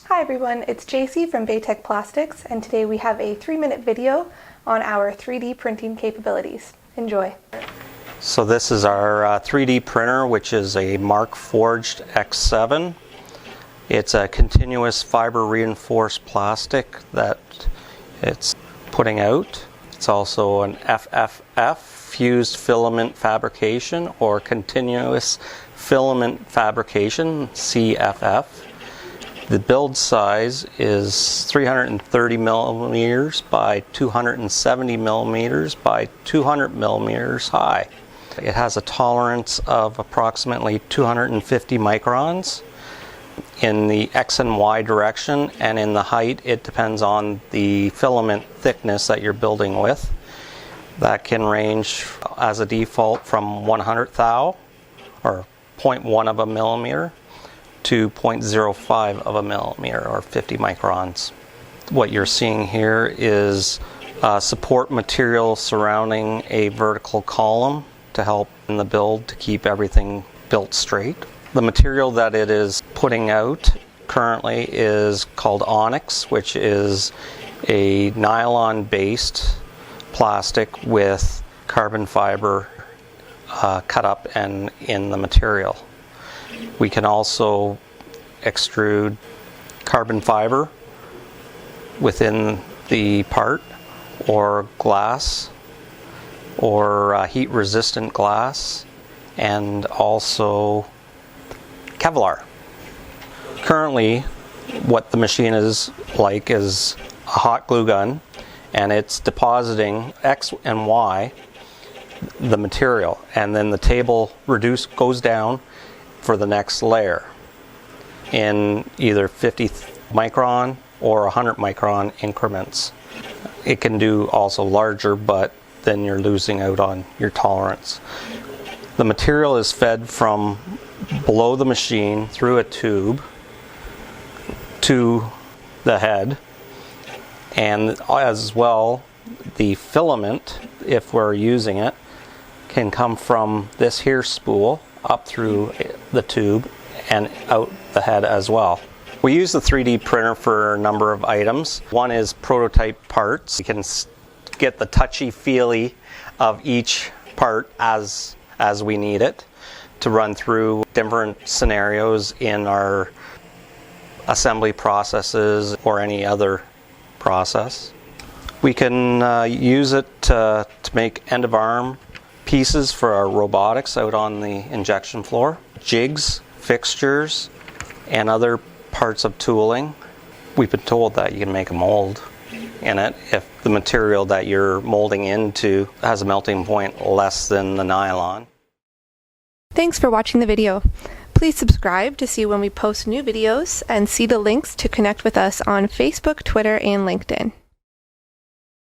Hi everyone, it's JC from Baytech Plastics, and today we have a 3-minute video on our 3D printing capabilities. Enjoy. So this is our 3D printer, which is a Mark Forged X7. It's a continuous fiber reinforced plastic that it's putting out. It's also an FFF, fused filament fabrication, or continuous filament fabrication, CFF. The build size is 330 millimeters by 270 millimeters by 200 millimeters high. It has a tolerance of approximately 250 microns in the X and Y direction, and in the height it depends on the filament thickness that you're building with. That can range as a default from 100 thou, or 0.1 of a millimeter, to 0.05 of a millimeter, or 50 microns. What you're seeing here is support material surrounding a vertical column to help in the build to keep everything built straight. The material that it is putting out currently is called Onyx, which is a nylon-based plastic with carbon fiber cut up and in the material. We can also extrude carbon fiber within the part, or glass, or heat-resistant glass, and also Kevlar. Currently, what the machine is like is a hot glue gun, and it's depositing X and Y, the material, and then the table goes down for the next layer in either 50 micron or 100 micron increments. It can do also larger, but then you're losing out on your tolerance. The material is fed from below the machine through a tube to the head, and as well the filament, if we're using it, can come from this here spool up through the tube and out the head as well. We use the 3D printer for a number of items. One is prototype parts. You can get the touchy-feely of each part as we need it to run through different scenarios in our assembly processes or any other process. We can use it to make end-of-arm pieces for our robotics out on the injection floor, jigs, fixtures, and other parts of tooling. We've been told that you can make a mold in it if the material that you're molding into has a melting point less than the nylon. Thanks for watching the video. Please subscribe to see when we post new videos, and see the links to connect with us on Facebook, Twitter, and LinkedIn.